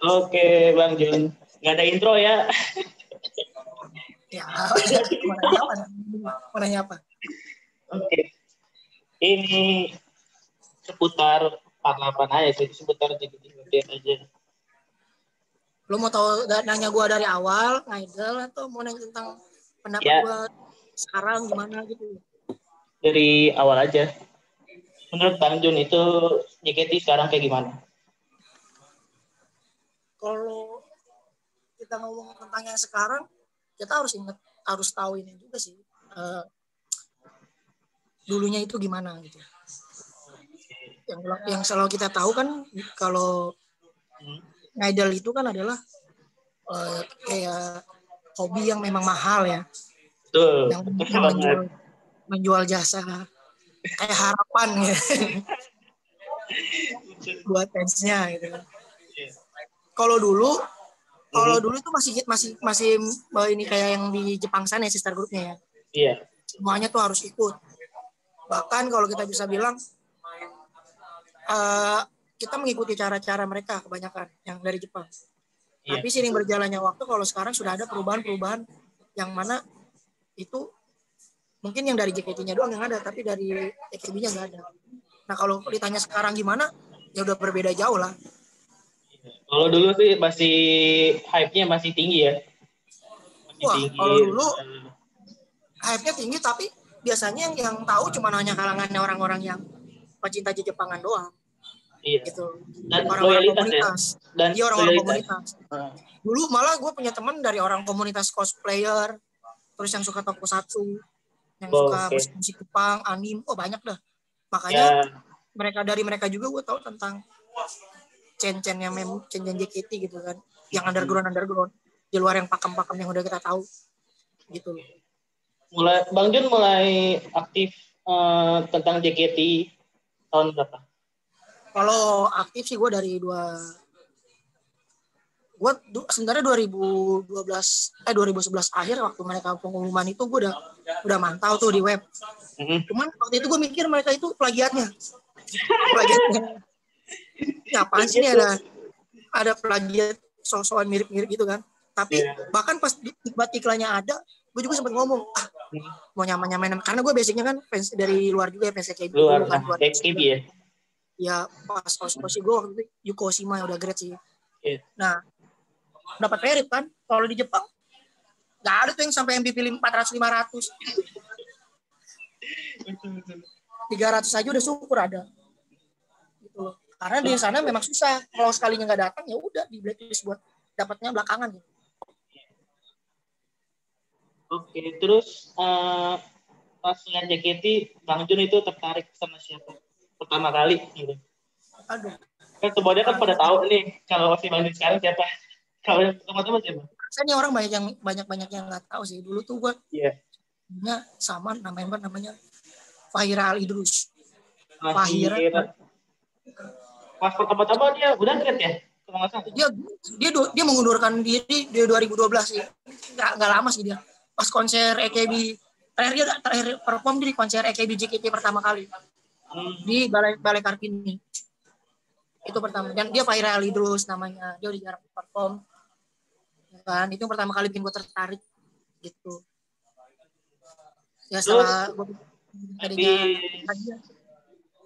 Oke, Bang Jun. Nggak ada intro ya? Ya, mau nanya apa? Mau nanya apa? Oke. Ini seputar apa aja sih, seputar JKT aja. Lo mau tahu nanya gue dari awal, ngidol, atau mau nanya tentang pendapat Ya, gue sekarang gimana gitu? dari awal aja. Menurut Bang Jun itu JKT sekarang kayak gimana? Kalau kita ngomong tentang yang sekarang, kita harus ingat, harus tahu ini juga sih. Dulunya itu gimana gitu. Yang selalu kita tahu kan kalau ngidol itu kan adalah kayak hobi yang memang mahal ya, Betul, yang betul banget. menjual jasa kayak harapan ya buat fansnya gitu kan. Kalau dulu itu masih ini kayak yang di Jepang sana ya, sister groupnya ya. Iya. Semuanya tuh harus ikut. Bahkan kalau kita bisa bilang kita mengikuti cara-cara mereka kebanyakan yang dari Jepang. Iya. Tapi sering berjalannya waktu, kalau sekarang sudah ada perubahan-perubahan yang mana itu mungkin yang dari JKT-nya doang yang ada, tapi dari AKB-nya nggak ada. Nah kalau ditanya sekarang gimana, ya udah berbeda jauh lah. Kalau dulu sih masih hype-nya masih tinggi ya. Masih Wah, tinggi. kalau dulu hype-nya tinggi, tapi biasanya yang tahu cuma hanya kalangannya orang-orang yang pecinta Jepangan doang. Iya. Gitu. Dan Orang-orang loyalitas ya. komunitas. Dan Iya, orang-orang loyalitas. komunitas. Dulu malah gue punya teman dari orang komunitas cosplayer, terus yang suka tokusatsu, yang suka Oke. musik Jepang, anime, banyak dah. Makanya Ya. mereka juga gue tahu tentang cen-cen JKT gitu kan, yang underground di luar yang pakem-pakem yang udah kita tahu gitu. Bang Jun mulai aktif tentang JKT tahun berapa? Kalau aktif sih gue dari sebenarnya 2011 akhir, waktu mereka pengumuman itu gue udah mantau tuh di web. Cuman waktu itu gue mikir mereka itu plagiatnya. Apaan sih ini ada plagiat soal mirip-mirip gitu kan. Tapi bahkan pas iklannya ada, gue juga sempat ngomong, mau nyamain karena gue basicnya kan fans dari luar juga ya, fans AKB dulu kan. AKB ya? Ya pas posisi gue waktu itu Yuko Oshima yang udah great sih. Nah, dapat merit kan. Kalau di Jepang nggak ada tuh yang sampai MVP 400-500. 300 aja udah syukur ada. Gitu loh. Karena di sana memang susah. Kalau sekalinya nggak datang ya udah di blacklist buat dapatnya belakangan gitu. Oke, terus pas dengan JKT, Bang Jun itu tertarik sama siapa pertama kali gitu? Aduh. Kan semuanya kan pada tahu nih kalau si Bang Jun sekarang siapa? Kalau yang pertama siapa? Saya nih orang banyak yang nggak tahu sih. Dulu tuh gue sama namanya Fahira Al-Idrus. Fahira. Pas pertama-tama dia udah great ya? Dia mengundurkan diri di 2012 sih. Nggak lama sih dia. Pas konser AKB terakhir perform di konser AKB JKT pertama kali di Balai Kartini. Itu pertama. Dan dia Fahira Al-Idrus namanya. Dia udah jarang perform. Kan itu pertama kali bikin gue tertarik gitu. Ya setelah gue tadinya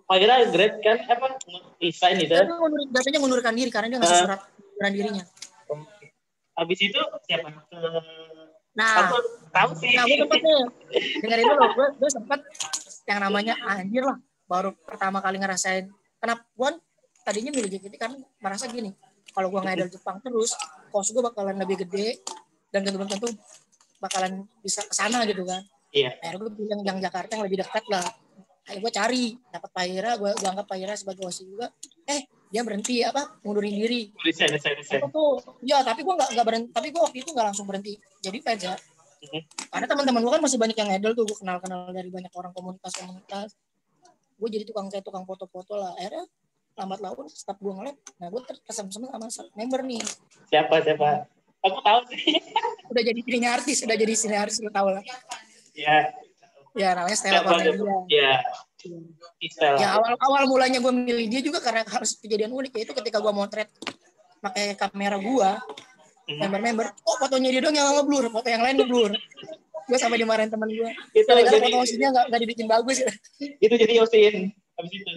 Fahira great kan, apa desain itu? Biasanya mengundurkan diri karena dia ngasih surat pengunduran dirinya. Habis itu siapa? Nah, aku tahu sih. Nah, gue sempet nih dengerin dulu. Gue sempet yang namanya anjir lah. Baru pertama kali ngerasain. Kenapa gue tadinya milih JKT kan merasa gini. Kalau gue ngidol Jepang terus, kos gue bakalan lebih gede dan tentu bakalan bisa kesana gitu kan. Iya. Akhirnya gue pilih yang Jakarta yang lebih dekat lah. Akhirnya gue cari, dapat Fahira, gue anggap Fahira sebagai OSI juga. Dia berhenti ngundurin diri. Ya, tapi gue nggak berhenti. Tapi gue waktu itu nggak langsung berhenti jadi fans ya. Karena teman-teman gue kan masih banyak yang idol tuh, gue kenal dari banyak orang komunitas. Gue jadi tukang foto-foto lah. Akhirnya lambat laun setiap gue ngeliat, nah gue terkesan sama member nih. Siapa? Aku tahu sih. Udah jadi istrinya artis, lo tau lah. Iya. Ya namanya Stella Cornelia. Iya. Ya awal mulanya gue milih dia juga karena harus kejadian unik, yaitu ketika gue motret pakai kamera gua, member-member, fotonya dia doang yang ngeblur, foto yang lain ngeblur. Gue sampai dimarahin teman gue. Gara-gara foto osinya nggak dibikin bagus. Itu jadi osin habis itu.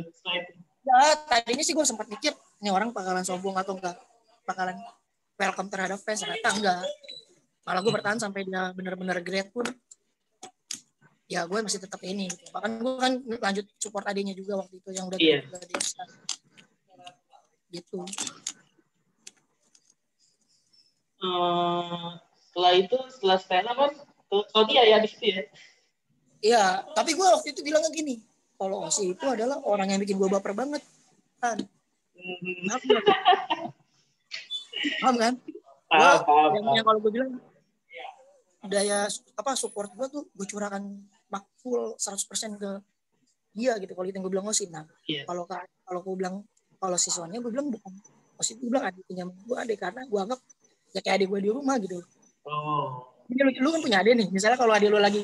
Ya, tadinya sih gue sempat mikir, ini orang bakalan sombong atau enggak, bakalan welcome terhadap fans, ternyata enggak. Malah gue bertahan sampai dia benar-benar great pun, ya gue masih tetap ini. Bahkan gue kan lanjut support adiknya juga waktu itu yang udah di gitu. Setelah Stella kan Sony ya di situ ya. Iya, tapi gue waktu itu bilangnya gini, kalau Osi itu adalah orang yang bikin gue baper banget kan. Paham kan? Yang kalau gue bilang daya support gue tuh gue curahkan full 100% ke dia gitu. Kalau itu yang gue bilang Osi. Nah, kalau gue bilang kalau siswanya gue bilang bukan Osi, gue bilang adiknya gue karena gue anggap ya kayak adik gue di rumah gitu. Jadi lu kan punya adik nih, misalnya kalau adik lu lagi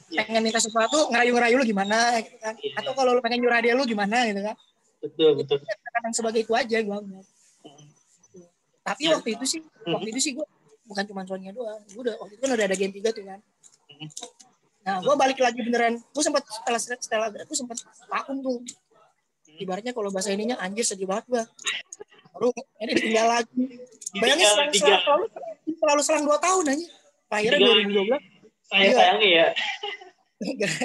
pengen minta sesuatu, ngerayu-ngerayu lu gimana gitu kan. Atau kalau lu pengen nyuruh adik lu gimana gitu kan. Betul. Kadang sebagai itu aja gue anggap. Tapi waktu itu sih gue bukan cuma Sonya doang. Gue waktu itu kan udah ada game 3 tuh kan. Nah, gue balik lagi beneran. Gue sempat setelah gue sempat vakum tuh. Ibaratnya kalau bahasa ininya anjir sedih banget gue. Baru ini ditinggal lagi. Bayangin selalu selang 2 tahun aja. Akhirnya 2012. Sayang ya.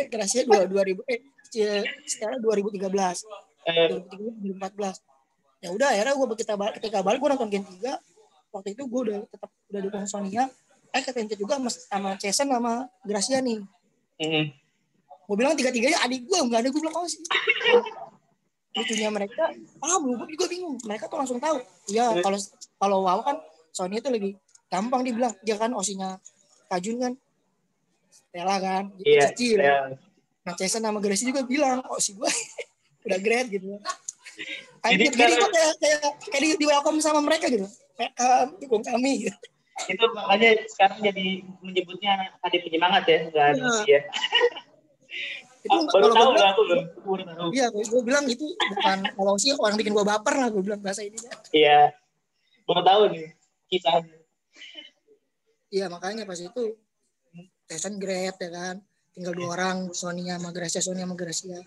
Gerasinya 2000 setelah 2013. 2014. Ya udah akhirnya gue ketika balik gue nonton game 3. Waktu itu gue udah dukung Sonya. Ketencet juga sama Cesen sama Gracia nih. Gue bilang tiga-tiganya adik gue, nggak ada gue bilang sih. Lucunya mereka belum, gue juga bingung. Mereka tuh langsung tahu. Ya kalau WoW kan Sonya itu lebih gampang dibilang. Dia kan osinya Kajun kan, Stella kan, Cici. Nah Cesen sama Gracia juga bilang osi gue udah great gitu. Jadi kok kayak di welcome sama mereka gitu. Dukung kami gitu. Itu makanya sekarang jadi menyebutnya adik penyemangat ya, enggak ada ya. Itu baru tahu lah aku loh. Iya, gue bilang itu bukan kalau sih orang bikin gue baper lah, gue bilang bahasa ini. Iya, baru tahu nih kisahnya. Iya makanya pas itu Tyson great ya kan, tinggal 2 orang Sonya sama Gracia.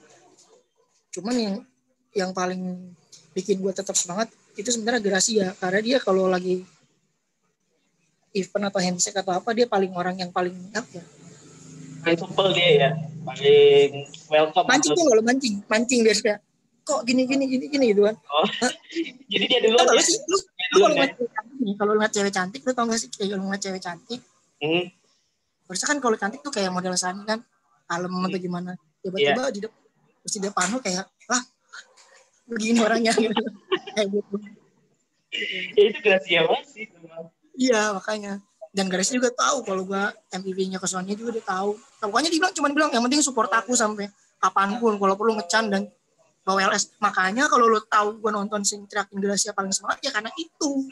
Cuman yang paling bikin gue tetap semangat itu sebenarnya Gracia, karena dia kalau lagi event atau handshake atau apa dia paling orang yang paling paling simple dia ya, paling welcome. Mancing dia suka kok gini gitu kan. Jadi dia duluan ya. Kalau ngeliat cewek cantik, lu tau gak sih kalau ngeliat cewek cantik harusnya kan kalau cantik tuh kayak model Sani kan kalem atau gimana, tiba-tiba di depan lu kayak begini orangnya gitu. Kayak gitu. Ya itu Gracia banget sih. Iya makanya. Dan Gracia juga tahu kalau gua MPV-nya ke Sonya juga dia tahu. Pokoknya dia cuma bilang yang penting support aku sampai kapanpun, kalau perlu ngecan dan bawa LS. Makanya kalau lo tahu gua nonton sing teriakin Gracia paling semangat ya karena itu.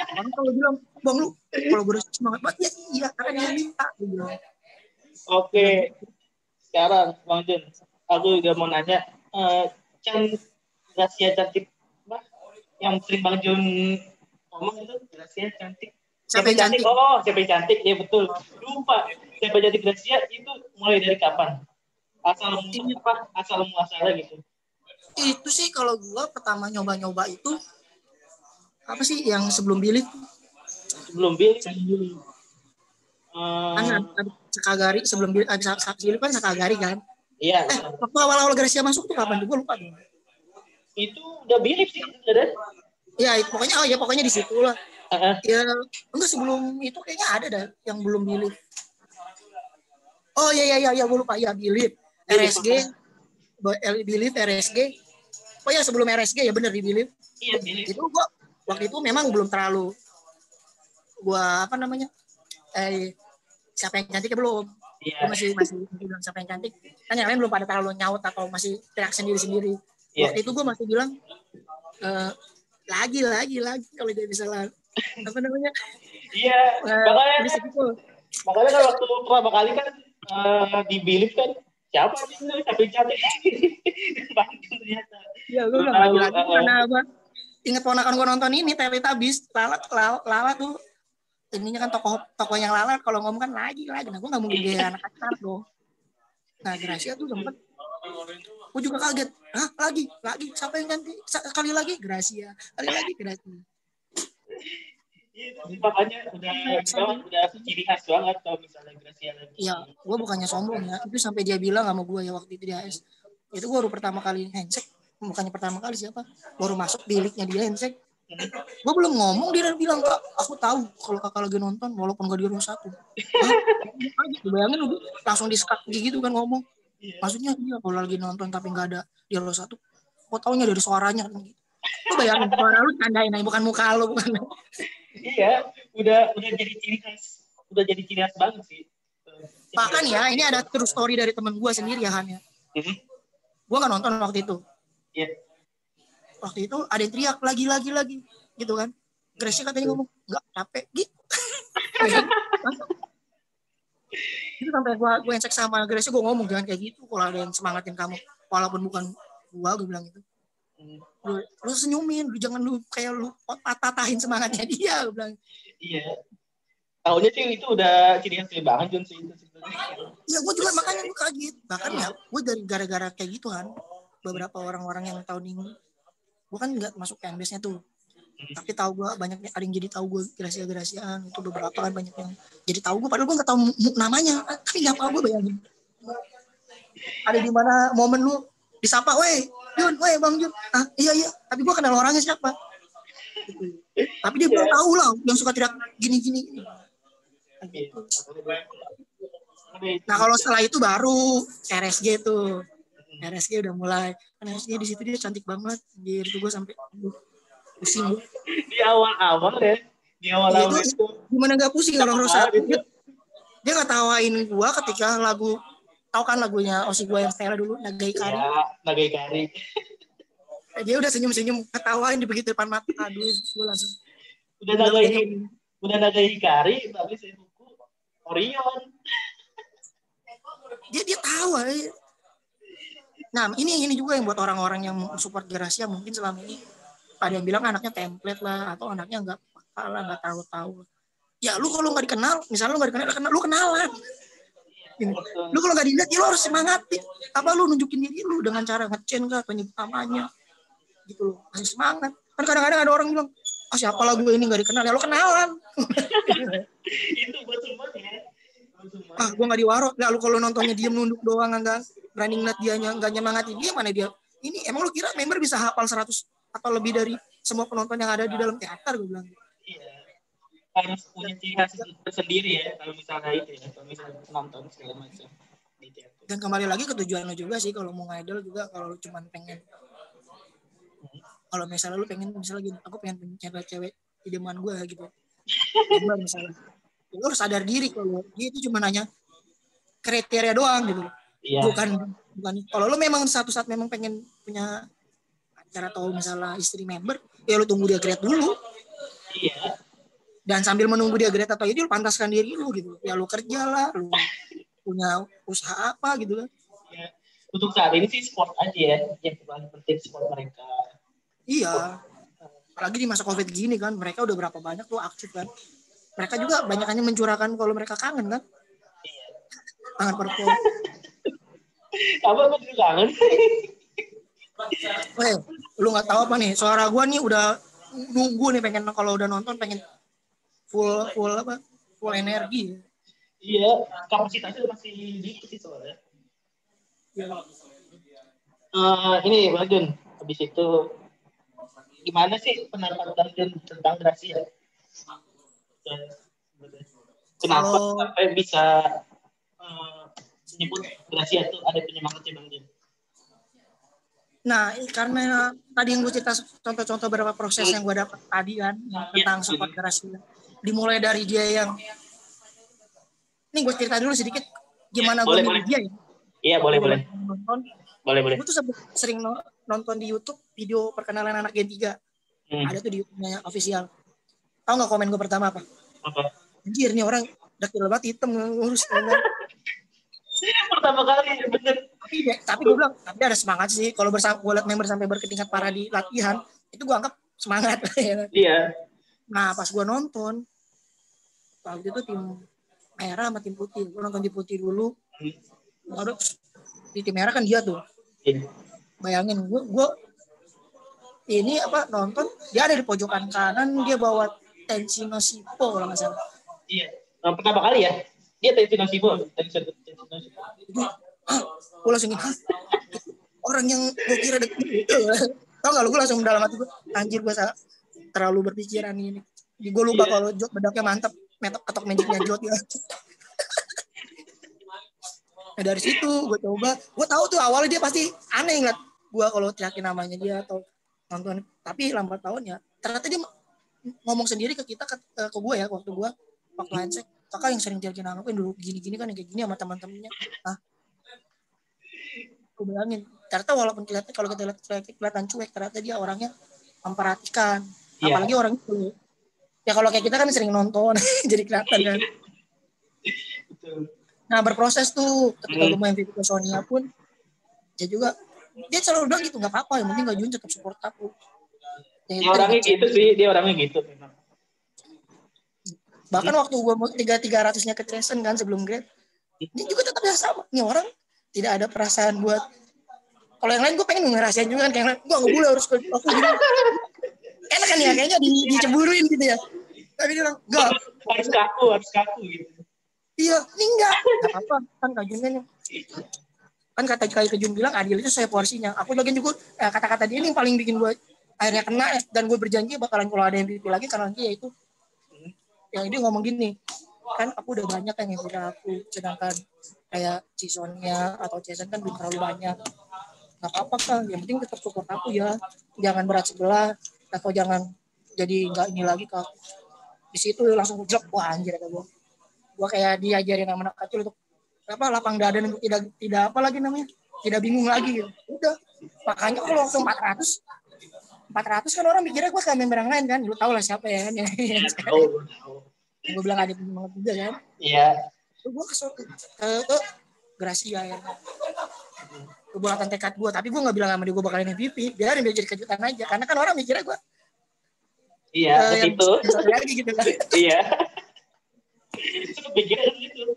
Karena kalau bilang bang lu kalau Gracia semangat banget ya iya karena dia minta gitu. Oke. Sekarang Bang Jun, aku juga mau nanya, Gracia cantik yang sering Bang Jun ngomong itu Gracia cantik. Siapa yang cantik? Siapa yang cantik? Ya betul. Lupa. Siapa cantik Gracia itu mulai dari kapan? Asal muasalnya gitu. Itu sih kalau gua pertama nyoba itu apa sih yang sebelum Billy? Sebelum Billy. Kan Sakagari sebelum Billy kan Sakagari kan? Iya. Waktu awal-awal Gracia masuk tuh kapan? Gua lupa. Itu udah Billy sih, ada? Iya, pokoknya di situ lah. Ya, enggak sebelum itu kayaknya ada dah yang belum Billy. Oh iya gue lupa ya Billy. RSG, Billy RSG. Oh ya sebelum RSG ya bener di Billy. Iya Billy. Itu gua waktu itu memang belum terlalu gua siapa yang cantik belum. Iya. Gua masih bilang siapa yang cantik. Kan yang lain belum pada terlalu nyaut atau masih teriak sendiri-sendiri. Iya. Waktu itu gua masih bilang lagi kalau dia bisa apa namanya? Iya. Makanya kan waktu pertama kali kan di Billy kan siapa yang cantik? Iya, gue bilang lagi karena apa? Ingat ponakan gue nonton ini Teletubbies, Lala tuh ininya kan tokoh yang Lala kalau ngomong kan lagi. Nah gue nggak mungkin gaya anak-anak dong. Nah Gracia tuh sempet, gue juga kaget. Hah lagi siapa yang ganti? Sekali lagi Gracia, kali lagi Gracia. Itu makanya udah ciri khas banget kalau misalnya Gracia lagi. Iya, gue bukannya sombong ya. Itu sampai dia bilang sama gue ya waktu itu di AS. Itu gue baru pertama kali handshake. Bukannya pertama kali siapa? Baru masuk di league-nya dia handshake. Gue belum ngomong dia bilang, Kak, aku tahu kalau kakak lagi nonton walaupun gak di row 1. Hah? Bayangin udah langsung di-skak gitu kan ngomong. Maksudnya dia kalau lagi nonton tapi gak ada di row 1. Kok taunya dari suaranya kan gitu. Lu bayangin suara lu tandain aja bukan muka lu bukan. Iya, udah jadi ciri khas. Udah jadi ciri khas banget sih. Bahkan ya, ini ada true story dari temen gue sendiri ya Han ya. Gue gak nonton waktu itu. Iya. Waktu itu ada yang teriak lagi gitu kan. Gracia katanya ngomong nggak capek gitu. Itu sampai gue cek sama Gracia, gue ngomong jangan kayak gitu kalau ada yang semangatin kamu walaupun bukan gue bilang itu. Lu senyumin, lu jangan lu kayak lu patah-patahin semangatnya dia, gue bilang. Iya. Tahunya sih itu udah ciri khas banget Jun sih itu sebenarnya. Iya, gue juga makanya gue kaget. Bahkan ya, gue dari gara-gara kayak gitu kan, beberapa orang-orang yang tahun ini, gue kan nggak masuk fanbase-nya tuh. Tapi tahu gue banyak ada yang jadi tahu gue Gracia-Graciaan itu beberapa kan banyak yang jadi tahu gue padahal gue nggak tahu namanya tapi nggak apa gue bayangin ada di mana momen lu disapa weh Bang Jun iya tapi gue kenal orangnya siapa gitu. Tapi dia belum tahu lah yang suka tidak gini. Nah kalau setelah itu baru RSG tuh RSG udah mulai RSG di situ dia cantik banget dia itu gue sampai pusing di awal-awal ya di awal-awal itu gimana gak pusing kalau Rosa dia ngetawain gua ketika lagu tahu kan lagunya Osi gua yang Stella dulu Nagai Kari ya Nagai Kari dia udah senyum ketawain di begitu depan mata aduh gua langsung udah Nagai Kari tapi saya buku Orion dia tahu nah ini juga yang buat orang-orang yang support Gracia mungkin selama ini ada yang bilang anaknya template lah atau anaknya nggak peka lah nggak tahu ya lu kalau nggak dikenal misalnya lu nggak dikenal lu kenalan lu kalau nggak dilihat ya lu harus semangatin apa lu nunjukin diri lu dengan cara nge-chain kah atau nyebut namanya gitu loh kasih semangat kan kadang-kadang ada orang bilang siapa lagu ini nggak dikenal ya lu kenalan itu buat semuanya gue nggak diwaro ya lu kalau nontonnya diem nunduk doang nggak berani ngeliat dianya nggak nyemangatin dia mana dia ini emang lu kira member bisa hafal 100 atau lebih dari semua penonton yang ada di dalam teater gue bilang. Iya. Harus punya ciri khas tersendiri ya kalau misalnya itu ya kalau misalnya penonton segala macam di teater. Dan kembali lagi ke tujuan lo juga sih kalau mau ngidol juga kalau lu cuma pengen kalau misalnya lu pengen misalnya gini aku pengen punya cewek idaman gue gitu misalnya lu harus sadar diri kalau dia itu cuma nanya kriteria doang gitu iya. bukan kalau lu memang satu saat memang pengen punya cara tahu misalnya istri member ya lu tunggu dia grade dulu iya dan sambil menunggu dia grade atau itu lu pantaskan diri lu gitu ya lu kerja lah lu punya usaha apa gitu kan ya. Untuk saat ini sih sport aja ya yang paling penting sport mereka iya apalagi di masa covid gini kan mereka udah berapa banyak tuh aktif kan mereka juga banyakannya mencurahkan kalau mereka kangen kan iya kangen perform apa gue juga kangen lu nggak tahu apa nih suara gue nih udah nunggu nih pengen kalau udah nonton pengen full energi iya kapasitasnya masih dikit sih soalnya ini Bang Jun habis itu gimana sih pendapat Bang Jun tentang Gracia kenapa sampai bisa menyebut Gracia itu ada penyemangatnya Bang Jun. Nah, karena tadi yang gue cerita contoh-contoh beberapa proses yang gue dapat tadi kan tentang support Gracia. Dimulai dari dia yang ini gue cerita dulu sedikit gimana gue milih dia ya. Iya, boleh. Nonton. Boleh. Gue tuh sering nonton di YouTube video perkenalan anak Gen 3. Ada tuh di YouTube-nya official. Tahu nggak komen gue pertama apa? Apa? Anjir nih orang dakil banget hitam ngurus pertama kali bener tapi gue bilang tapi ada semangat sih kalau gue liat member sampai berketingkat parah di latihan itu gue anggap semangat. Iya. Nah pas gue nonton, waktu itu tim merah sama tim putih. Gue nonton tim putih dulu. Baru di tim merah kan dia tuh. Iya. Bayangin gue ini nonton dia ada di pojokan kanan, dia bawa Tenshi Nosipo kalau nggak salah. Iya. Pertama kali ya dia Tenshi Nosipo. Gue langsung orang yang gue kira deket itu. Tau gak lu, gue langsung dalam hati gue, anjir gue terlalu berpikiran ini. Gue lupa kalau Jot bedaknya mantep, ketok magicnya Jot ya. Nah dari situ gue coba, gue tahu tuh awalnya dia pasti aneh ngeliat gue kalau teriakin namanya dia atau nonton. Tapi lambat tahun ya, ternyata dia ngomong sendiri ke kita, ke gue ya, waktu handshake, kakak yang sering teriakin nama dulu gini-gini kan, kayak gini sama teman-temannya. Nah, gue bilangin, ternyata walaupun kalau kita lihat kelihatan cuek, ternyata dia orangnya memperhatikan. Apalagi orang itu ya, kalau kayak kita kan sering nonton jadi kelihatan kan. Nah berproses tuh ketika gue main MVP ke Sonia pun dia juga dia selalu bilang gitu, nggak apa-apa, yang penting Kak Jun tetap support aku. Dia orangnya gitu sih, dia orangnya gitu memang. Bahkan waktu gue mau 300-nya ke Treason kan sebelum grade, dia juga tetap yang sama. Nih orang tidak ada perasaan buat, kalau yang lain gue pengen ngerasain juga kan, kayak yang lain gue nggak boleh harus aku gini. Enak kan ya, kayaknya dicemburuin gitu ya. Tapi dia bilang, enggak. Harus kaku gitu. Iya, ini enggak apa-apa. Kan Kak Jun kan kata Kak Jun bilang adil itu sesuai porsinya. Aku bagian juga kata-kata dia ini yang paling bikin gue akhirnya kena, dan gue berjanji bakalan kalau ada MVP lagi karena nanti yaitu yang dia ngomong gini, kan aku udah banyak yang MVP aku, sedangkan kayak Cisonia atau Jason kan belum terlalu banyak. Nggak apa-apa kan, yang penting tetap support aku ya, jangan berat sebelah atau jangan jadi nggak ini lagi Kak. Di situ langsung jok, wah anjir kata gue kayak diajarin anak kecil untuk lapang dada dan tidak apa lagi namanya, tidak bingung lagi gitu. Udah, makanya kalau waktu 400 kan orang mikirnya gue kayak member yang lain kan, lu tau lah siapa ya kan ya. Tahu. Gue bilang ada banget juga kan. Iya. Gue kesel ke Gracia ya. Gue buatan tekad gue, tapi gue nggak bilang sama dia gue bakalan MVP, biarin dia jadi kejutan aja, karena kan orang mikirnya gue itu lagi gitu kan. Iya. Itu pikiran gitu.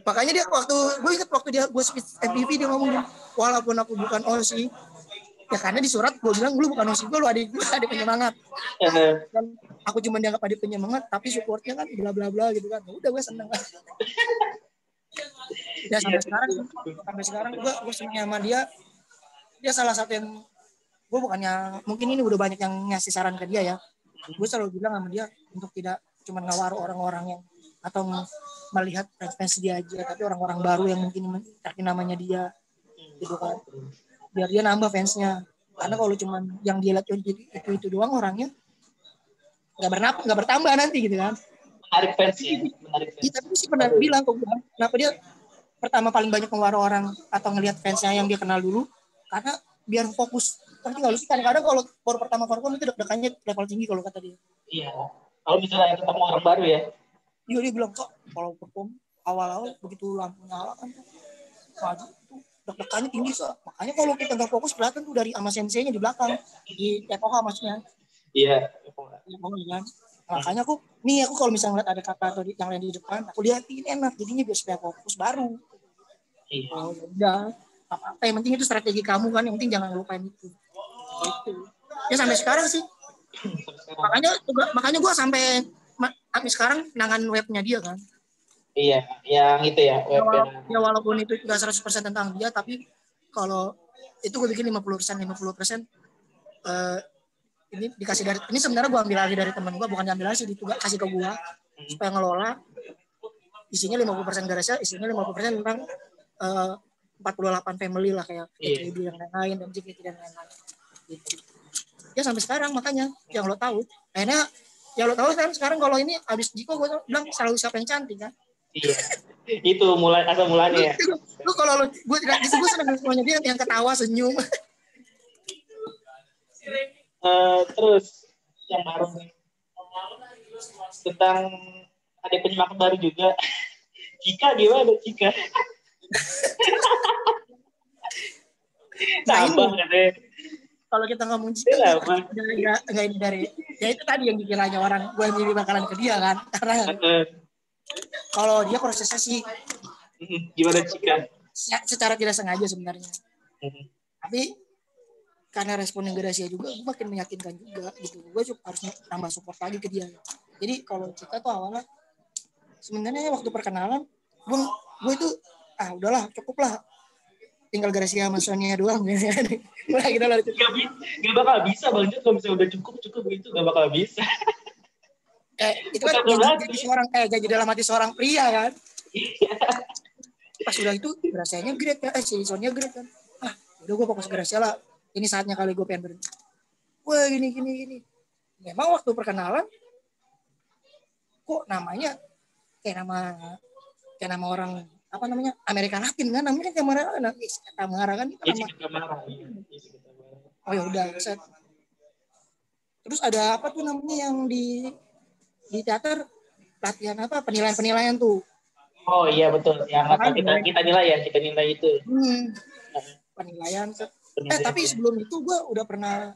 Makanya dia gue ingat waktu dia gue speech MVP dia ngomong, walaupun aku bukan OC ya, karena di surat gue bilang lu bukan OC gue, lu adik penyemangat. Dan aku cuma dianggap adik penyemangat, tapi supportnya kan bla bla bla gitu kan. Udah gue seneng kan. Ya sampai sekarang gue seneng sama dia. Dia salah satu yang gue bukannya, mungkin ini udah banyak yang ngasih saran ke dia ya. Gue selalu bilang sama dia untuk tidak cuma ngawaru orang-orang yang atau melihat fans dia aja, tapi orang-orang baru yang mungkin yakin namanya dia gitu kan, biar dia nambah fansnya. Karena kalau cuma yang dia lihat itu doang orangnya nggak bertambah nanti gitu kan. Menarik fans ya. Tapi sih pernah bilang kok gue, kenapa dia pertama paling banyak ngawaru orang atau ngelihat fansnya yang dia kenal dulu, karena biar fokus. Nanti nggak lucu, kadang-kadang kalau baru pertama perform itu deg-degannya level tinggi kalau kata dia. Iya. Kalau misalnya ketemu orang baru ya. Iya, dia bilang kok kalau perform awal-awal begitu lampu nyala kan maju tuh deg-degannya tinggi so. Makanya kalau kita nggak fokus kelihatan tuh dari ama senseinya di belakang, di Tekoha maksudnya. Iya. Kan? Makanya aku kalau misalnya ngeliat ada kata atau yang lain di depan, aku liatin enak, jadinya biar supaya fokus baru. Iya. Oh udah, apa-apa yang penting itu strategi kamu kan, yang penting jangan lupain itu. Gitu. Ya sampai sekarang sih. Makanya gue sampai sekarang nangan webnya dia kan. Iya, yang itu ya. Ya walaupun itu tidak 100% tentang dia, tapi kalau itu gue bikin 50%, ini dikasih dari, ini sebenarnya gue ambil alih dari teman gue, bukan ambil alih sih, kasih ke gue supaya ngelola. Isinya 50% Gracia, isinya 50% tentang 48 family lah, kayak AKB yang lain dan JKT dan lain-lain. Gitu. Ya sampai sekarang, makanya yang lo tahu, akhirnya yang lo tahu kan sekarang kalau ini abis Jiko gue bilang selalu siapa yang cantik kan. Iya. Itu asal mulanya ya. Lu kalau gue tidak disebut senang semuanya dia yang ketawa senyum. Terus yang baru tentang ada penyemangat baru juga. Cika gimana Cika? Nah ini Kalau kita ngomong Udah Cika, lama. nggak ini dari, ya itu tadi yang dikiranya orang gue jadi bakalan ke dia kan. Karena kalau dia prosesnya sih Gimana Cika? secara tidak sengaja sebenarnya. Mm-mm. Tapi karena responnya Gracia juga, gue makin meyakinkan juga gitu. Gue harus tambah support lagi ke dia. Jadi kalau Cika tuh awalnya sebenarnya waktu perkenalan, gue itu udahlah cukup lah. Tinggal Gracia sama Sonia doang. Udah gitu lah. Gak bakal bisa Bang Jod kalau misalnya udah cukup gitu gak bakal bisa. Itu kan janji seorang janji dalam hati seorang pria kan. Pas udah itu Gracianya great ya, si Sonia great kan. Udah gue fokus Gracia lah. Ini saatnya kali gue pengen berhenti. Wah gini. Memang waktu perkenalan kok namanya kayak nama orang apa namanya Amerika Latin kan, namanya Tamara kan itu nama. Oh ya udah set. Terus ada apa tuh namanya yang di teater latihan apa penilaian tuh. Oh iya betul, yang apa kita nilai itu. Penilaian set. Tapi sebelum itu gue udah pernah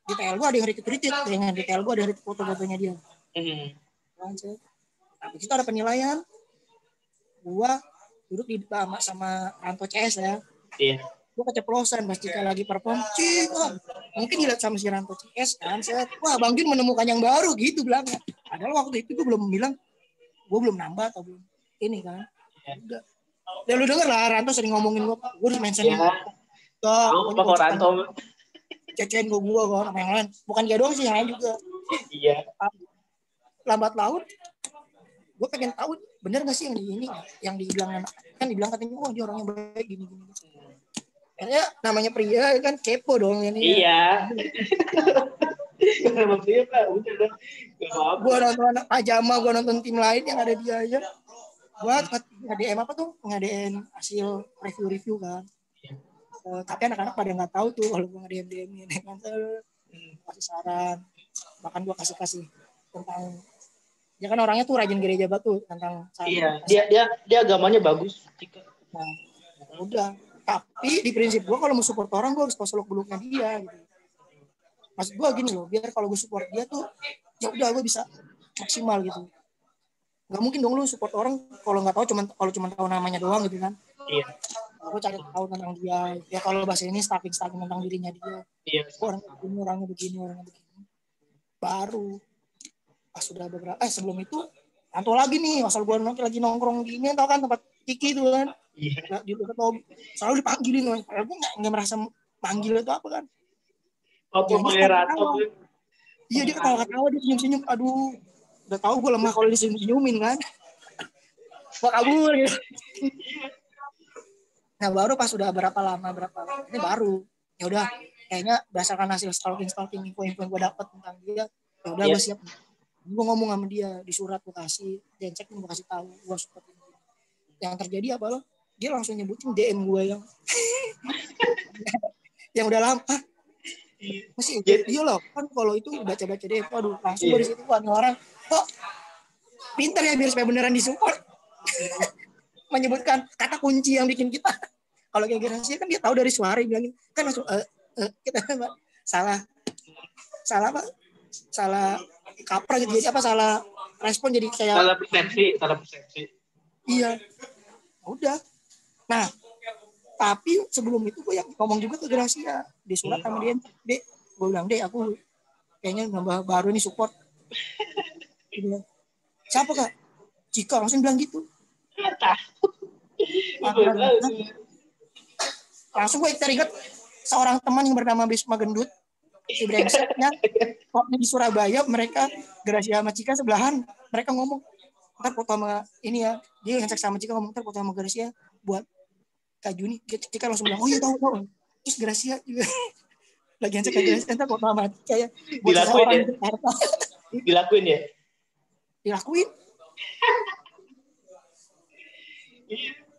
di TL gue ada yang retweet dengan di TL gue ada foto-fotonya dia. Tapi kita ada penilaian, gue duduk di sama Ranto CS ya. Iya. Gue keceplosan pas Cika lagi perform, mungkin dilihat sama si Ranto CS kan, wah Bang Jun menemukan yang baru gitu bilangnya. Padahal waktu itu gue belum bilang, gue belum nambah atau belum ini kan. Udah. Ya lu denger lah Ranto sering ngomongin gue udah mentionin. Tahu Pak Ranto. Cecein gue kok sama yang lain. Bukan dia doang sih, yang lain juga. Iya. Lambat laun, gue pengen tahu bener nggak sih yang dibilang katanya dia orangnya baik gini. Kayaknya namanya pria kan kepo dong ini. Iya. Nama pria Pak, udah dong. Gue nonton pajama, gue nonton tim lain yang ada dia aja. Gue nge-DM ngadain hasil review kan. Tapi anak-anak pada nggak tahu tuh kalau gue nge-DM ini kan, kasih saran, bahkan gue kasih tentang dia kan orangnya tuh rajin gereja batu tentang iya dia agamanya bagus. Nah udah, tapi di prinsip gue kalau mau support orang gue harus tahu seluk beluknya dia gitu. Maksud gue gini loh, biar kalau gue support dia tuh ya udah gue bisa maksimal gitu. Nggak mungkin dong lu support orang kalau nggak tahu cuma tahu namanya doang gitu kan. Iya. Gue cari tahu tentang dia. Ya kalau bahasa ini stalking tentang dirinya dia. Iya. Orangnya begini. Baru pas sudah beberapa sebelum itu Ranto lagi nih, asal gue lagi nongkrong gini tau kan tempat Kiki itu kan. Iya. Di dekat selalu dipanggilin kan. Gue nggak merasa panggil itu apa kan. Apa panggil Ranto? Iya dia ketawa-ketawa, dia senyum-senyum. Aduh, udah tahu gue lemah kalau disenyum-senyumin kan. Gue kabur gitu. Nah baru pas udah berapa lama ini baru ya udah kayaknya berdasarkan hasil stalking info yang gue dapat tentang dia, ya udah gue siap. Gue ngomong sama dia di surat, gue kasih dia cek, gue kasih tahu gue support dia. Yang terjadi apa loh, dia langsung nyebutin DM gue yang udah lama. Masih dia loh kan kalau itu baca-baca deh, waduh langsung dari situ orang kok pintar ya biar supaya beneran disupport. Menyebutkan kata kunci yang bikin kita, kalau kayak Gracia kan dia tahu dari suara bilangin kan langsung kita salah kaprah gitu, jadi apa salah respon jadi kayak salah persepsi. Iya. Udah. Nah tapi sebelum itu gue yang ngomong juga ke Gracia di surat sama dia, Dek, gue bilang Dek aku kayaknya nambah baru nih support. Siapa Kak? Cika, langsung bilang gitu. Langsung gue teringat seorang teman yang bernama Bisma Gendut, si brengseknya waktu di Surabaya, mereka Gracia sama Cika sebelahan, mereka ngomong ntar foto sama ini ya, dia yang sama Cika ngomong ntar foto sama Gracia buat Kak Juni. Cika langsung bilang oh iya tahu. Terus Gracia juga lagi yang Gracia ntar foto sama Cika ya buat dilakuin ya? Dilakuin.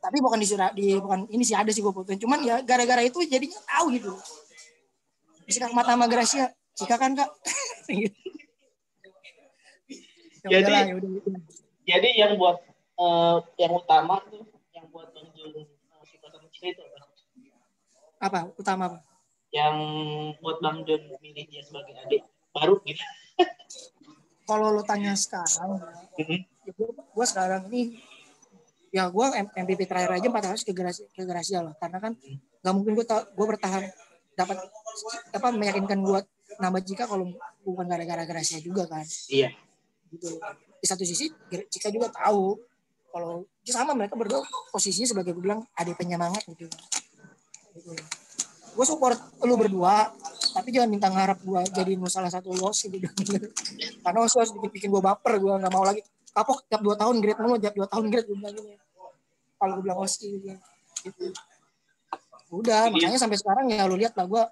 Tapi bukan bukan ini sih, ada sih gue fotoin, cuman ya gara-gara itu jadinya tahu gitu. Bisa mata sama Gracia, Cika kan Kak. Jadi yang buat yang utama tuh yang buat Bang Jun suka sama Cika itu apa? Utama apa? yang buat Bang John milih dia sebagai adik baru gitu? Kalau lo tanya sekarang, ya gue sekarang ini ya gue MVP terakhir aja 400 ke Gracia lah, karena kan nggak mungkin gue bertahan dapat apa meyakinkan gue nambah Cika kalau bukan gara-gara Gracia juga kan. Iya. Gitu. Di satu sisi Cika juga tahu kalau sama mereka berdua posisinya sebagai gue bilang adik penyemangat gitu. Gue support lu berdua, tapi jangan minta ngarap gue jadi salah satu los gitu. Karena harus bikin gue baper, gue nggak mau lagi kapok tiap 2 tahun grade mulu, tiap 2 tahun grade gue bilang gini. Kalau gue bilang osi gitu. Udah, makanya sampai sekarang ya lu lihat lah gue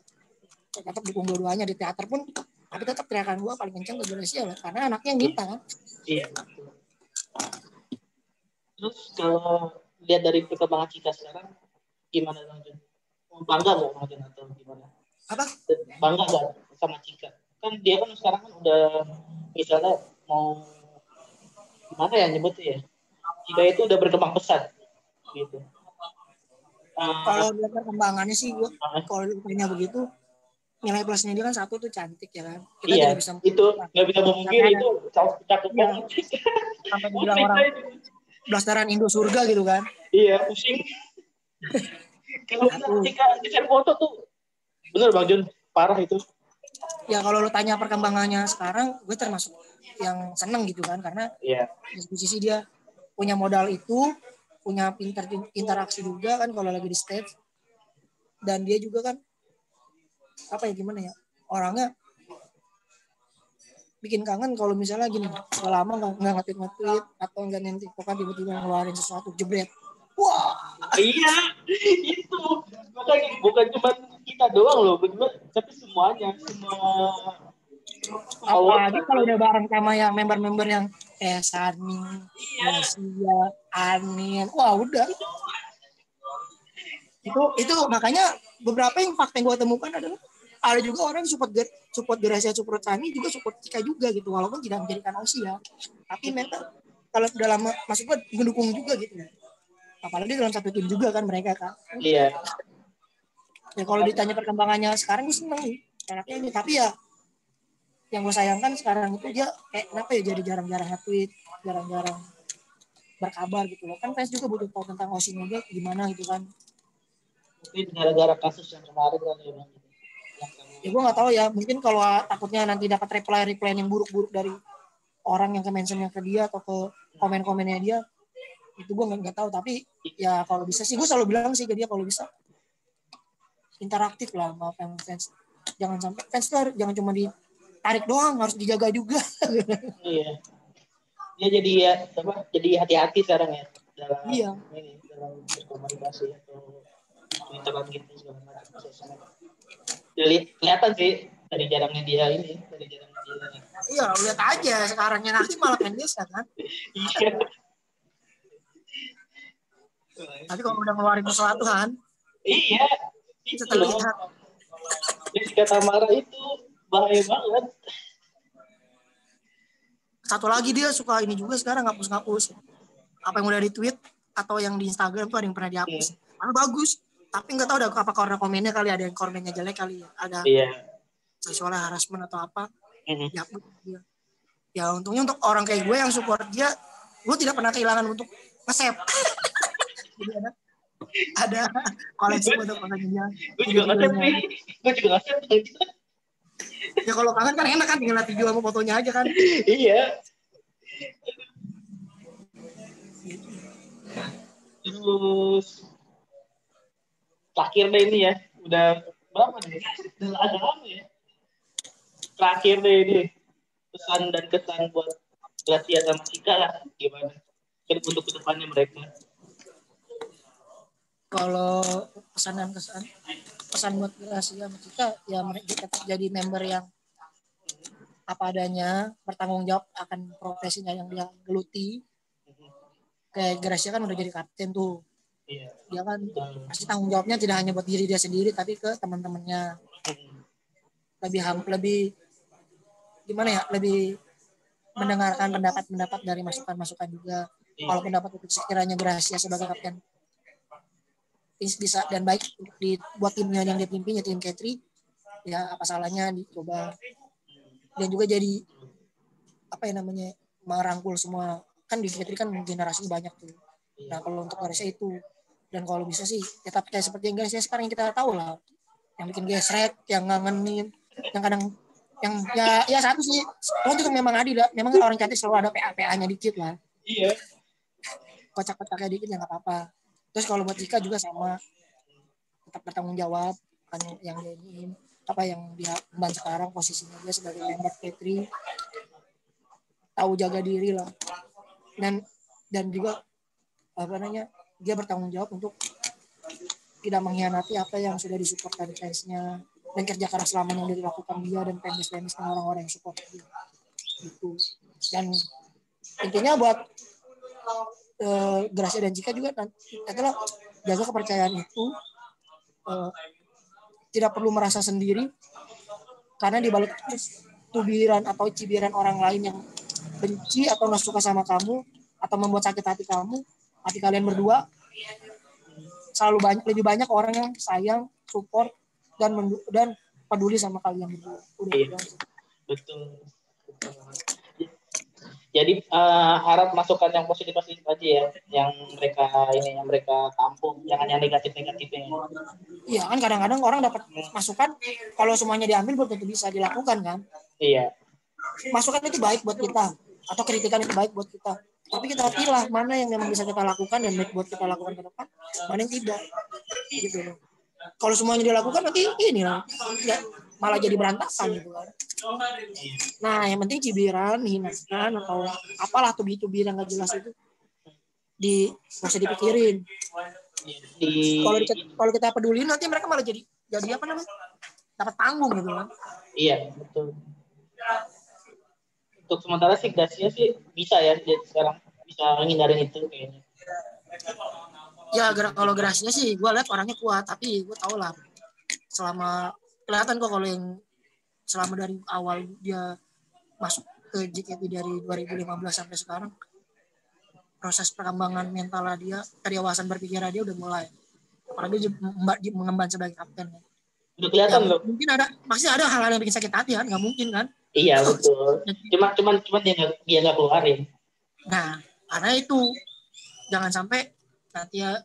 tetap dukung dua-duanya di teater pun, tapi tetap teriakan gue paling kencang ke Gracia lah, karena anaknya yang minta kan. Iya. Terus kalau lihat dari perkembangan Cika sekarang gimana Bang John? Bangga nggak Bang John atau gimana? Apa? Bangga nggak sama Cika? Kan dia kan sekarang kan udah misalnya mau gimana ya nyebutnya ya? Cika itu udah berkembang pesat gitu. Kalau lihat perkembangannya sih gue, kalau ditanya begitu, nilai plusnya dia kan satu tuh cantik ya kan. Kita iya, tidak bisa itu nggak bisa memungkiri itu cakep banget. Sampai dibilang orang blasteran Indo surga gitu kan. Iya, pusing. Kalau Cika di foto tuh bener Bang John, parah itu. Ya kalau lu tanya perkembangannya sekarang, gue termasuk yang seneng gitu kan, karena di sisi dia punya modal itu, punya pintar interaksi juga kan kalau lagi di stage, dan dia juga kan apa ya gimana ya, orangnya bikin kangen kalau misalnya gini, udah lama nggak nge-tweet atau nggak nanti pokoknya tiba-tiba ngeluarin sesuatu jebret. Wah, iya, itu makanya bukan cuma kita doang loh, berdua, tapi semuanya, semua. Apalagi kalau udah bareng sama yang member-member yang Sani, Sia, Anin, wah udah. Itu makanya beberapa yang fakta yang gue temukan adalah ada juga orang support Gracia, support Sani juga support Cika juga gitu, walaupun tidak menjadikan OSI ya, tapi mereka kalau udah lama masuk gue mendukung juga gitu, apalagi dalam satu tim juga kan mereka kan. Iya. Ya kalau ditanya perkembangannya sekarang gue seneng nih anaknya ini, tapi ya yang gue sayangkan sekarang itu dia kayak kenapa ya jadi jarang-jarang nge-tweet, jarang-jarang berkabar gitu loh, kan fans juga butuh tahu tentang OSI juga gimana gitu kan. Mungkin gara-gara kasus yang kemarin kan Ya gue nggak tahu ya, mungkin kalau takutnya nanti dapat reply yang buruk-buruk dari orang yang ke mentionnya ke dia atau ke komen-komennya dia, itu gue nggak tahu, tapi ya kalau bisa sih gue selalu bilang sih ke dia kalau bisa interaktif lah sama fans, jangan sampai fans tuh jangan cuma ditarik doang, harus dijaga juga. Iya, dia jadi hati-hati sekarang ya dalam berkomunikasi atau twitteran gitu segala macam. Jadi kelihatan sih dari jarangnya dia. Iya, lihat aja sekarangnya nanti malah pendek kan. Iya. Tapi kalau udah ngeluarin sesuatu kan, iya, itu terlihat. Jessica Tamara itu bahaya banget. Satu lagi dia suka ini juga sekarang ngapus apa yang udah di tweet atau yang di Instagram tuh ada yang pernah dihapus. Karena bagus, tapi nggak tahu ada apa karena komennya kali, ada yang komennya jelek kali ya, ada soalnya harassment atau apa. Dihapus dia. Ya untungnya untuk orang kayak gue yang support dia, gue tidak pernah kehilangan untuk nge-save. Jadi ada koleksi untuk komennya. Gue juga nge-save. Ya kalau kangen kan enak kan, tinggal lihat video sama fotonya aja kan. Iya. Terus terakhir deh ini ya, udah berapa nih? Udah agak lama ya. Terakhir deh ini pesan dan kesan buat Gracia sama Cika lah, gimana? Kan untuk kedepannya mereka. Kalau pesan buat Gracia sama Cika ya, mereka tetap jadi member yang apa adanya, bertanggung jawab akan profesinya yang dia geluti. Kayak Gracia kan udah jadi kapten tuh. Dia kan pasti tanggung jawabnya tidak hanya buat diri dia sendiri, tapi ke teman-temannya. Lebih gimana ya, lebih mendengarkan pendapat dari masukan-masukan juga. Kalau pendapat itu sekiranya Gracia sebagai kapten bisa dan baik buat timnya yang dia pimpin, ya tim K3, ya apa salahnya dicoba, dan juga jadi apa ya namanya, merangkul semua, kan di JKT kan generasi banyak tuh. Nah kalau untuk Ganesha itu, dan kalau bisa sih tetap kayak seperti yang Ganesha sekarang yang kita tahu lah, yang bikin gesrek, yang ngangenin, yang kadang yang ya satu sih, oh itu memang adil lah, memang orang cantik selalu ada PA-nya dikit lah, Iya. kocak-kocaknya dikit ya nggak apa-apa. Terus kalau buat Cika juga sama, tetap bertanggung jawab kan yang dia iniin, apa yang dia emban sekarang, posisinya dia sebagai member K3, tahu jaga diri lah, dan juga apa namanya, dia bertanggung jawab untuk tidak mengkhianati apa yang sudah disupport dari fansnya, dan kerja keras selama yang sudah dilakukan dia dan fans dan orang-orang yang support dia gitu. Dan intinya buat Gracia dan Jika juga adalah jaga kepercayaan itu, tidak perlu merasa sendiri karena di balik tubiran atau cibiran orang lain yang benci atau nggak suka sama kamu atau membuat sakit hati kamu, hati kalian berdua selalu lebih banyak orang yang sayang, support, dan peduli sama kalian berdua. Udah. Iya. Betul. Jadi harap masukan yang positif aja ya, yang mereka tampung, jangan yang negatifnya. Iya kan kadang-kadang orang dapat masukan, kalau semuanya diambil belum tentu bisa dilakukan kan. Iya. Masukan itu baik buat kita atau kritikan itu baik buat kita, tapi kita pilih mana yang memang bisa kita lakukan dan baik buat kita lakukan ke depan, mana yang tidak gitu loh. Kalau semuanya dilakukan nanti ini lah ya, malah jadi berantakan gitu kan. Nah yang penting cibiran, hinakan atau apalah tubi-tubi yang nggak jelas itu nggak usah dipikirin. Kalau kita peduli nanti mereka malah jadi apa namanya, dapat panggung gitu kan. Iya betul. Untuk sementara sih Gracia sih bisa ya, jadi sekarang bisa menghindarin itu kayaknya. Ya kalau Gracia sih gue lihat orangnya kuat, tapi gue tau lah selama kelihatan kok kalau yang selama dari awal dia masuk ke JKT dari 2015 sampai sekarang, proses perkembangan mental dia, kedewasaan berpikir dia udah mulai, apalagi mengemban sebagai kapten. Udah kelihatan ya, loh. Mungkin pasti ada hal-hal yang bikin sakit hati kan, nggak mungkin kan? Iya betul. Cuman dia nggak keluarin. Nah karena itu jangan sampai nanti ya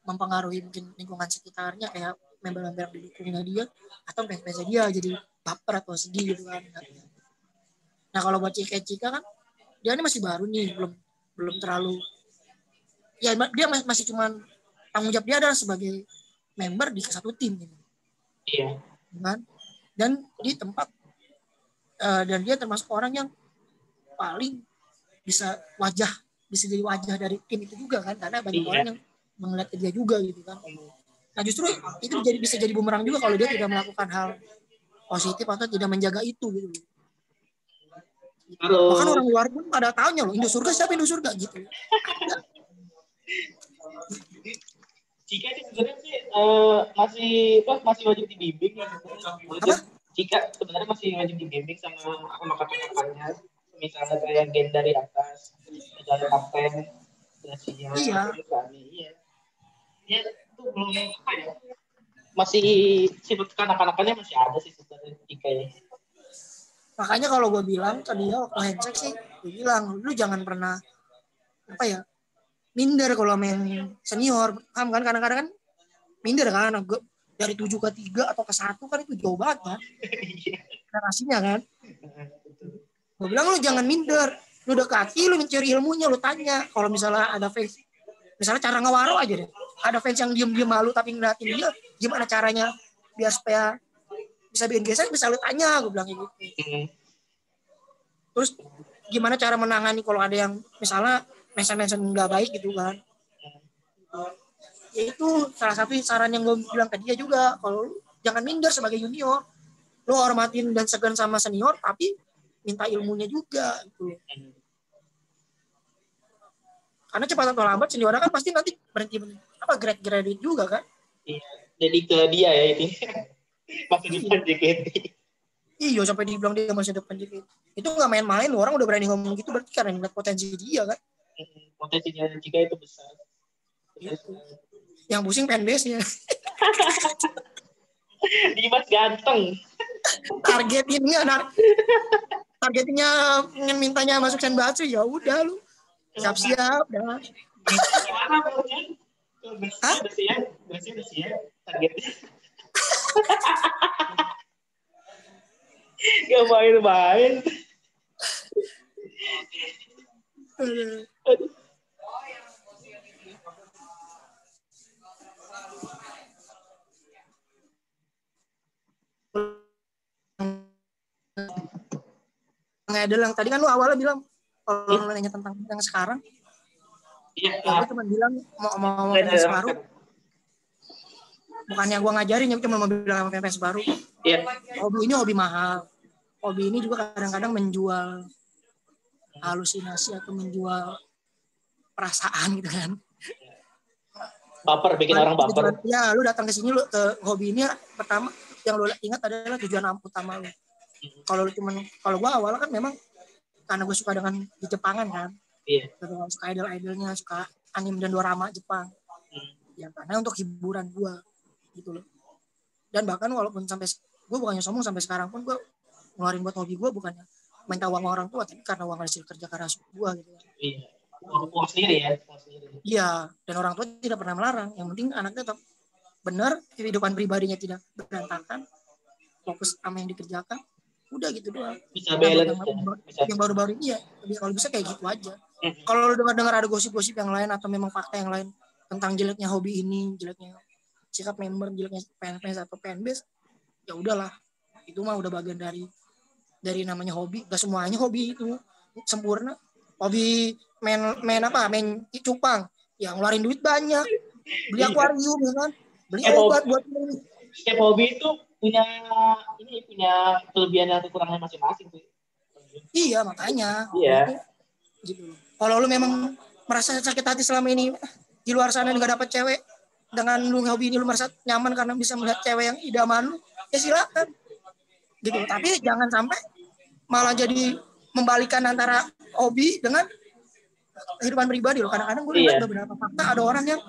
mempengaruhi mungkin lingkungan sekitarnya, kayak member-member yang didukungnya dia atau fans-fansnya dia jadi baper atau sedih gitu kan. Nah kalau buat Cika kan dia ini masih baru nih, belum terlalu ya, dia masih cuman tanggung jawab dia adalah sebagai member di satu tim gitu. Iya. Kan? Dan di tempat dan dia termasuk orang yang paling bisa jadi wajah dari tim itu juga kan, karena banyak orang yang melihat dia juga gitu kan. Nah justru itu bisa jadi bumerang juga kalau dia tidak melakukan hal positif atau tidak menjaga itu gitu. Bahkan orang luar pun pada taunya loh, Indo Surga siapa Indo Surga gitu. Jika ini sebenarnya sih masih wajib dibimbing ya. Jika sebenarnya masih wajib dibimbing sama kakak-kakaknya, misalnya kayak gen dari atas, misalnya kapten, Gracia, iya. Ya itu belum apa ya, masih sifat kanak-kanakannya masih ada sih sebenarnya Jika ya. Makanya kalau gue bilang ke dia waktu handshake sih, gue bilang lu jangan pernah apa ya, minder kalau main senior kan kadang-kadang kan minder kan, dari 7 ke 3 atau ke 1 kan itu jauh banget kan generasinya kan. Gue bilang lu jangan minder, lu dekati, lu mencari ilmunya, lu tanya. Kalau misalnya ada fans, misalnya cara ngewaro aja deh, ada fans yang diem-diem malu tapi ngeliatin dia, gimana caranya biar supaya bisa bikin gesek, bisa lu tanya, gue bilang gitu. Terus gimana cara menangani kalau ada yang misalnya mention nggak baik gitu kan. Ya itu salah satu saran yang gue bilang ke dia juga, kalau jangan minder sebagai junior, lo hormatin dan segan sama senior tapi minta ilmunya juga gitu. Karena cepat atau lambat senior kan pasti nanti berhenti graduate juga kan. Iya, jadi ke dia ya itu masa depan JKT. Iya sampai dibilang dia masa depan JKT. Itu nggak main-main, orang udah berani ngomong gitu berarti karena ngeliat potensi dia kan. Potensinya Jika itu besar. Gitu. Yang pusing fanbase-nya. Dimas ganteng. targetnya pengen mintanya masuk Senbatsu, ya udah lu siap-siap dah. Gimana Bang Jun? Udah siap targetnya. Gak main-main. Ngedel yang tadi kan lu awalnya bilang kalau lu nanya tentang yang sekarang, Iya. Ya gue cuma bilang mau fans baru. Bukannya gue ngajarin, ya cuma mau bilang sama fans baru. Iya. Hobi ini hobi mahal. Hobi ini juga kadang-kadang menjual halusinasi atau menjual perasaan gitu kan. Baper, bikin orang baper. Ya, lu datang ke sini, lu ke hobi ini pertama yang lu ingat adalah tujuan utama lu. Kalau gue awalnya kan memang karena gue suka dengan di Jepangan kan. Iya. Suka idol-idolnya, suka anime dan dorama Jepang. Ya karena untuk hiburan gue gitu loh. Dan bahkan walaupun sampai gue bukannya sombong, sampai sekarang pun gue ngeluarin buat hobi gue bukannya minta uang orang tua, tapi karena uang hasil kerja keras gue gitu. Iya. Uang sendiri ya. Iya, dan orang tua tidak pernah melarang. Yang penting anaknya tetap benar, kehidupan pribadinya tidak berantakan, fokus sama yang dikerjakan, udah gitu doang. Bisa balance yang baru-baru ini ya, kalau bisa kayak gitu aja. Kalau lu dengar ada gosip-gosip yang lain atau memang fakta yang lain tentang jeleknya hobi ini, jeleknya sikap member, jeleknya fans atau fanbase, ya udahlah, itu mah udah bagian dari namanya hobi. Gak semuanya hobi itu sempurna. Hobi main cupang, yang ngeluarin duit banyak, beli akuarium ya kan, beli obat buat ini. Setiap hobi itu punya kelebihan dan kekurangannya masing-masing tuh. Iya, makanya. Iya. Gitu. Kalau lu memang merasa sakit hati selama ini di luar sana nggak dapet cewek, dengan lu hobi ini lu merasa nyaman karena bisa melihat cewek yang idaman lu, ya silakan. Gitu. Tapi jangan sampai malah jadi membalikan antara hobi dengan kehidupan pribadi loh. Kadang-kadang gue lihat beberapa fakta ada orang yang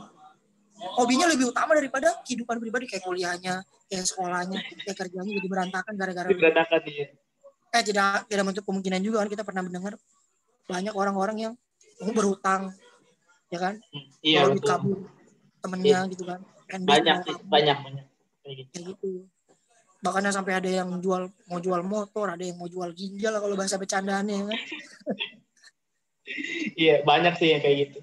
hobinya lebih utama daripada kehidupan pribadi, kayak kuliahnya, kayak sekolahnya, kayak kerjanya jadi berantakan gara-gara dia. Tidak menutup kemungkinan juga kan kita pernah mendengar banyak orang-orang yang berhutang, ya kan? Iya, kalau dikabur temennya gitu kan. Banyak kayak gitu. Bahkan sampai ada yang mau jual motor, ada yang mau jual ginjal kalau bahasa bercandaannya kan. Iya, banyak sih yang kayak gitu.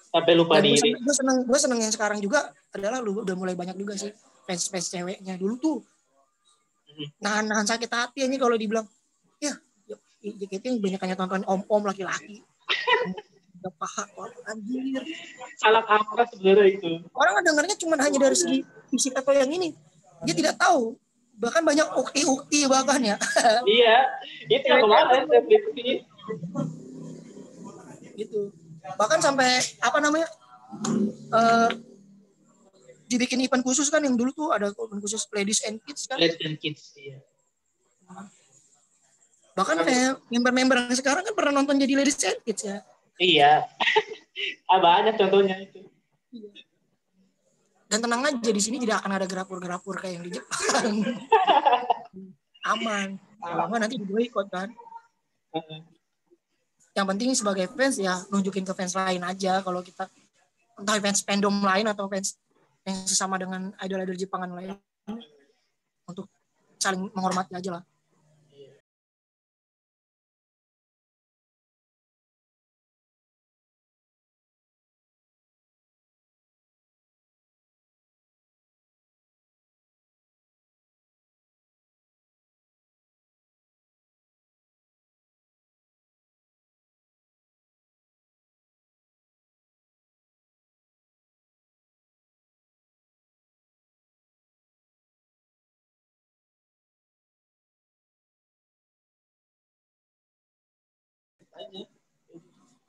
Sampai lupa diri. Gue seneng yang sekarang juga adalah lu udah mulai banyak juga sih fans ceweknya. Dulu tuh nahan sakit hati aja kalau dibilang ya JKT banyak tonton om-om laki-laki. Gak paham, anjir. Salah kaprah sebenarnya itu. Orang dengarnya cuma hanya dari segi fisik atau yang ini. Dia tidak tahu. Bahkan banyak ukti bahkan ya. Iya, itu yang kemarin gitu. Bahkan sampai dibikin event khusus kan, yang dulu tuh ada event khusus ladies and kids kan. Ladies and kids, iya. Bahkan kayak member-member yang sekarang kan pernah nonton jadi ladies and kids ya. Iya. Banyak contohnya itu. Dan tenang aja, di sini tidak akan ada gerapur-gerapur kayak yang di Jepang. Aman. Lama nanti diboikot kan. Yang penting sebagai fans ya nunjukin ke fans lain aja, kalau kita entah fans fandom lain atau fans yang sesama dengan idol-idol Jepangan lain, untuk saling menghormati aja lah.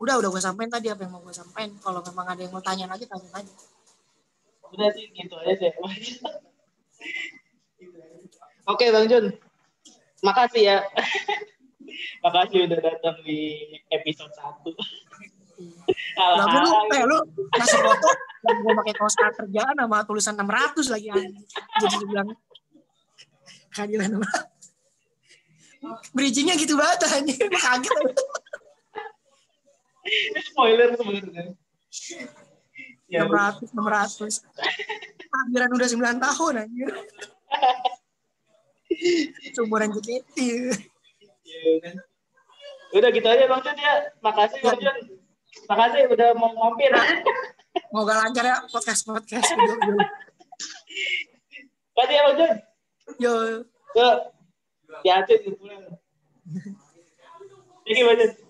Udah gue sampein tadi apa yang mau gue sampein. Kalau memang ada yang mau tanya lagi, tanya aja. Udah sih gitu aja. Oke Bang Jun, makasih ya. Makasih udah datang di episode 1. Lu ngasih foto yang gue pakai kaos kerjaan sama tulisan 600 lagi. Jadi bilang Keadilan. Bridgingnya gitu banget anjir. Kaget. Spoiler sebenarnya. Ya. 600. Keadilan udah 9 tahun anjir. Seumuran JKT. Udah gitu aja Bang Jun ya. Makasih Bang Jun. Makasih udah mau mampir. Moga lancar ya podcast video. Makasih ya Bang Jun. Yo. Yo. Ya, pulang. Thank you Bang Jun.